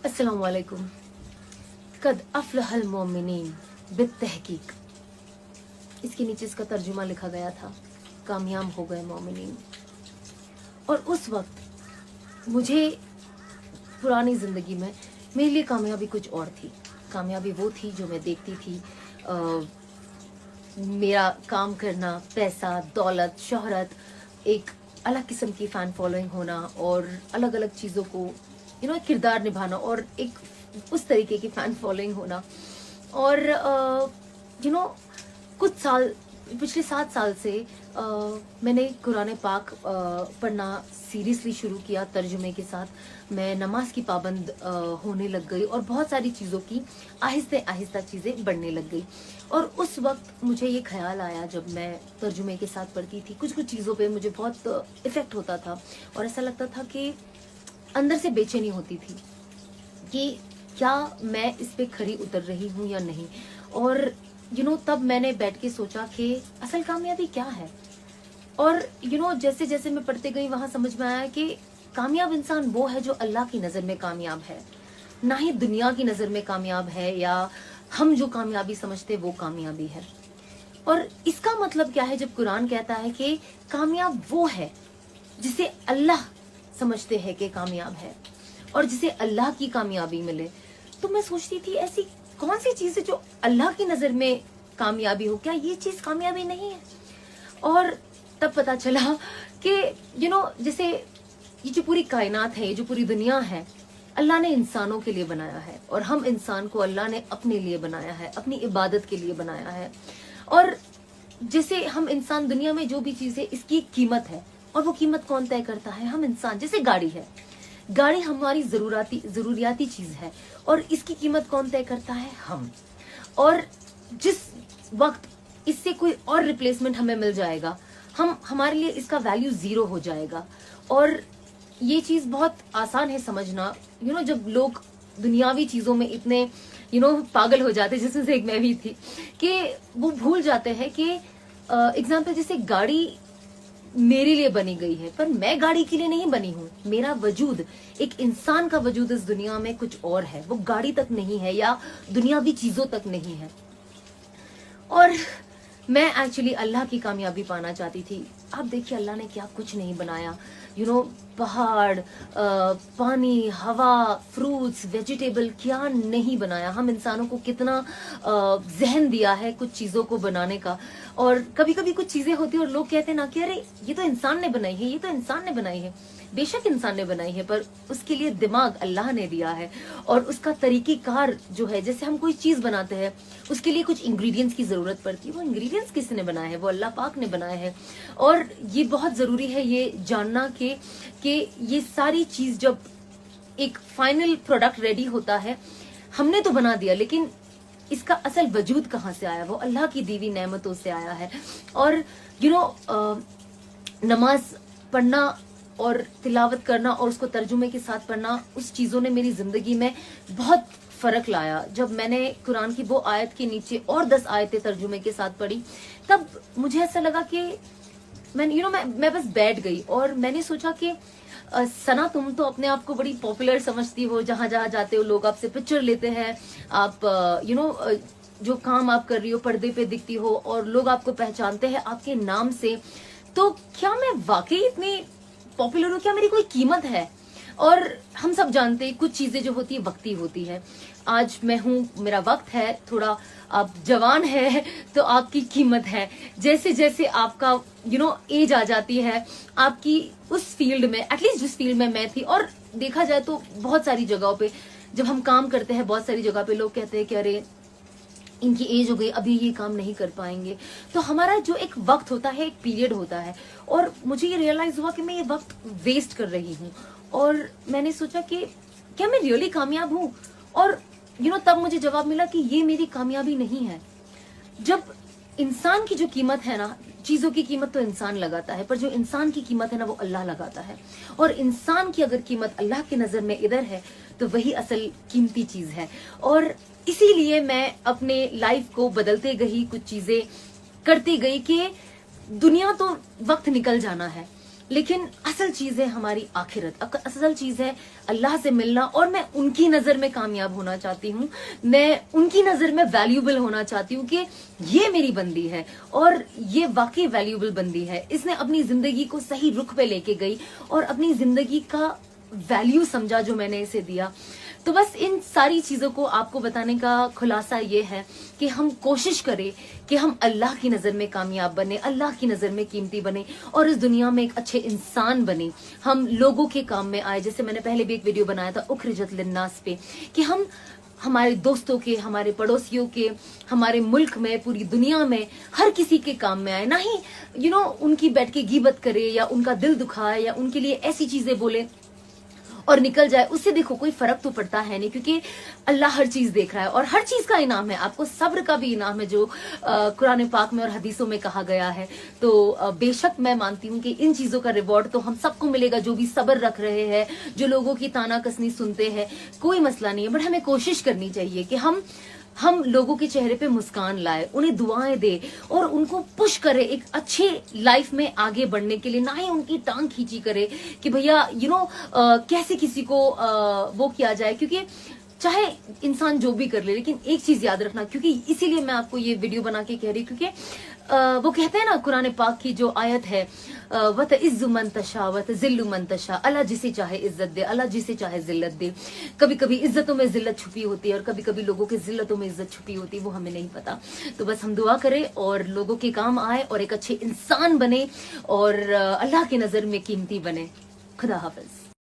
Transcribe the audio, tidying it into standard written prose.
अस्सलाम वालेकुम। कद अफ़लहल मोमिनीन बित्तहकीक। इसके नीचे इसका तर्जुमा लिखा गया था, कामयाब हो गए मोमिनीन। और उस वक्त मुझे पुरानी ज़िंदगी में मेरे लिए कामयाबी कुछ और थी। कामयाबी वो थी जो मैं देखती थी, मेरा काम करना, पैसा, दौलत, शोहरत, एक अलग किस्म की फ़ैन फॉलोइंग होना और अलग अलग चीज़ों को एक किरदार निभाना और एक उस तरीके की फ़ैन फॉलोइंग होना। और कुछ साल, पिछले 7 साल से मैंने कुरान पाक पढ़ना सीरियसली शुरू किया तर्जुमे के साथ। मैं नमाज की पाबंद होने लग गई और बहुत सारी चीज़ों की आहिस्ते आहिस्ता चीज़ें बढ़ने लग गई। और उस वक्त मुझे ये ख्याल आया, जब मैं तर्जुमे के साथ पढ़ती थी, कुछ कुछ चीज़ों पे मुझे बहुत इफ़ेक्ट होता था और ऐसा लगता था कि अंदर से बेचैनी होती थी कि क्या मैं इस पे खरी उतर रही हूँ या नहीं। और तब मैंने बैठ के सोचा कि असल कामयाबी क्या है। और जैसे जैसे मैं पढ़ते गई वहां समझ में आया कि कामयाब इंसान वो है जो अल्लाह की नज़र में कामयाब है, ना ही दुनिया की नज़र में कामयाब है या हम जो कामयाबी समझते वो कामयाबी है। और इसका मतलब क्या है जब कुरान कहता है कि कामयाब वो है जिसे अल्लाह समझते हैं कि कामयाब है और जिसे अल्लाह की कामयाबी मिले। तो मैं सोचती थी ऐसी कौन सी चीज़ है जो अल्लाह की नज़र में कामयाबी हो, क्या ये चीज़ कामयाबी नहीं है। और तब पता चला कि जैसे ये जो पूरी कायनात है, ये जो पूरी दुनिया है, अल्लाह ने इंसानों के लिए बनाया है और हम इंसान को अल्लाह ने अपने लिए बनाया है, अपनी इबादत के लिए बनाया है। और जैसे हम इंसान, दुनिया में जो भी चीज़ है इसकी एक कीमत है और वो कीमत कौन तय करता है? हम इंसान। जैसे गाड़ी है, गाड़ी हमारी जरूरियाती चीज़ है और इसकी कीमत कौन तय करता है? हम। और जिस वक्त इससे कोई और रिप्लेसमेंट हमें मिल जाएगा, हमारे लिए इसका वैल्यू 0 हो जाएगा। और ये चीज़ बहुत आसान है समझना, जब लोग दुनियावी चीज़ों में इतने पागल हो जाते, जिसमें से एक मैं भी थी, कि वो भूल जाते हैं कि एग्जाम्पल जैसे गाड़ी मेरे लिए बनी गई है पर मैं गाड़ी के लिए नहीं बनी हूँ। मेरा वजूद, एक इंसान का वजूद इस दुनिया में कुछ और है, वो गाड़ी तक नहीं है या दुनियावी चीज़ों तक नहीं है। और मैं एक्चुअली अल्लाह की कामयाबी पाना चाहती थी। आप देखिए अल्लाह ने क्या कुछ नहीं बनाया, पहाड़, पानी, हवा, फ्रूट्स, वेजिटेबल, क्या नहीं बनाया। हम इंसानों को कितना जहन दिया है कुछ चीज़ों को बनाने का। और कभी कभी कुछ चीज़ें होती है और लोग कहते हैं ना कि अरे ये तो इंसान ने बनाई है, ये तो इंसान ने बनाई है। बेशक इंसान ने बनाई है, पर उसके लिए दिमाग अल्लाह ने दिया है और उसका तरीक़ेकार जो है, जैसे हम कोई चीज़ बनाते हैं उसके लिए कुछ इंग्रेडिएंट्स की ज़रूरत पड़ती है। वो इंग्रेडिएंट्स किसने बनाए हैं? वो अल्लाह पाक ने बनाए हैं। और ये बहुत ज़रूरी है ये जानना कि ये सारी चीज़ जब एक फाइनल प्रोडक्ट रेडी होता है, हमने तो बना दिया, लेकिन इसका असल वजूद कहाँ से आया? वो अल्लाह की दी हुई नेमतों से आया है। और नमाज पढ़ना और तिलावत करना और उसको तर्जुमे के साथ पढ़ना, उस चीज़ों ने मेरी ज़िंदगी में बहुत फ़र्क लाया। जब मैंने कुरान की वो आयत के नीचे और 10 आयतें तर्जुमे के साथ पढ़ी, तब मुझे ऐसा लगा कि मैं बस बैठ गई और मैंने सोचा कि सना, तुम तो अपने आप को बड़ी पॉपुलर समझती हो, जहाँ जहाँ जाते हो लोग आपसे पिक्चर लेते हैं, आप जो काम आप कर रही हो पर्दे पे दिखती हो और लोग आपको पहचानते हैं आपके नाम से। तो क्या मैं वाकई इतनी पॉपुलर हूँ? क्या मेरी कोई कीमत है? और हम सब जानते हैं कुछ चीजें जो होती है वक्ती होती है। आज मैं हूँ, मेरा वक्त है, थोड़ा आप जवान है तो आपकी कीमत है। जैसे जैसे आपका एज आ जाती है, आपकी उस फील्ड में, एटलीस्ट जिस फील्ड में मैं थी, और देखा जाए तो बहुत सारी जगहों पे जब हम काम करते हैं, बहुत सारी जगह पे लोग कहते हैं कि अरे इनकी एज हो गई, अभी ये काम नहीं कर पाएंगे। तो हमारा जो एक वक्त होता है, एक पीरियड होता है, और मुझे ये रियलाइज हुआ कि मैं ये वक्त वेस्ट कर रही हूँ। और मैंने सोचा कि क्या मैं रियली कामयाब हूँ? और तब मुझे जवाब मिला कि ये मेरी कामयाबी नहीं है। जब इंसान की जो कीमत है ना, चीजों की कीमत तो इंसान लगाता है, पर जो इंसान की कीमत है ना वो अल्लाह लगाता है। और इंसान की अगर कीमत अल्लाह की नजर में इधर है तो वही असल कीमती चीज है। और इसीलिए मैं अपने लाइफ को बदलते गई, कुछ चीजें करती गई कि दुनिया तो वक्त निकल जाना है لیکن اصل چیز ہے ہماری آخرت، اصل چیز ہے اللہ سے ملنا، اور میں ان کی نظر میں کامیاب ہونا چاہتی ہوں، میں ان کی نظر میں ویلیوبل ہونا چاہتی ہوں کہ یہ میری بندی ہے اور یہ واقعی ویلیوبل بندی ہے، اس نے اپنی زندگی کو صحیح رخ پہ لے کے گئی اور اپنی زندگی کا ویلیو سمجھا جو میں نے اسے دیا. تو بس ان ساری چیزوں کو آپ کو بتانے کا خلاصہ یہ ہے کہ ہم کوشش کریں کہ ہم اللہ کی نظر میں کامیاب بنے، اللہ کی نظر میں قیمتی بنے، اور اس دنیا میں ایک اچھے انسان بنے. ہم لوگوں کے کام میں آئے، جیسے میں نے پہلے بھی ایک ویڈیو بنایا تھا اخرجت للناس پہ، کہ ہم ہمارے دوستوں کے، ہمارے پڑوسیوں کے، ہمارے ملک میں، پوری دنیا میں ہر کسی کے کام میں آئے، نہ ہی ان کی بیٹھ کے غیبت کرے یا ان کا دل دکھائے یا ان کے لیے ایسی چیزیں بولے اور نکل جائے. اس سے دیکھو کوئی فرق تو پڑتا ہے نہیں، کیونکہ اللہ ہر چیز دیکھ رہا ہے اور ہر چیز کا انعام ہے. آپ کو صبر کا بھی انعام ہے جو قرآن پاک میں اور حدیثوں میں کہا گیا ہے. تو بے شک میں مانتی ہوں کہ ان چیزوں کا ریوارڈ تو ہم سب کو ملے گا جو بھی صبر رکھ رہے ہیں، جو لوگوں کی تانا کسنی سنتے ہیں. کوئی مسئلہ نہیں ہے، بٹ ہمیں کوشش کرنی چاہیے کہ ہم لوگوں کے چہرے پہ مسکان لائے، انہیں دعائیں دے اور ان کو پش کرے ایک اچھے لائف میں آگے بڑھنے کے لیے، نہ ہی ان کی ٹانگ کھینچی کرے کہ بھیا کیسے کسی کو وہ کیا جائے. کیونکہ چاہے انسان جو بھی کر لے، لیکن ایک چیز یاد رکھنا، کیونکہ اسی لیے میں آپ کو یہ ویڈیو بنا کے کہہ رہی ہوں، کیونکہ وہ کہتے ہیں نا قرآن پاک کی جو آیت ہے وَتَعِزُّ مَن تَشَاءُ وَتُذِلُّ مَن تَشَاءُ، اللہ جسے چاہے عزت دے، اللہ جسے چاہے ذلت دے. کبھی کبھی عزتوں میں ذلت چھپی ہوتی ہے اور کبھی کبھی لوگوں کے ذلتوں میں عزت چھپی ہوتی ہے، وہ ہمیں نہیں پتا. تو بس ہم دعا کریں اور لوگوں کے کام آئے اور ایک اچھے انسان بنے اور اللہ کی نظر میں قیمتی بنے. خدا حافظ.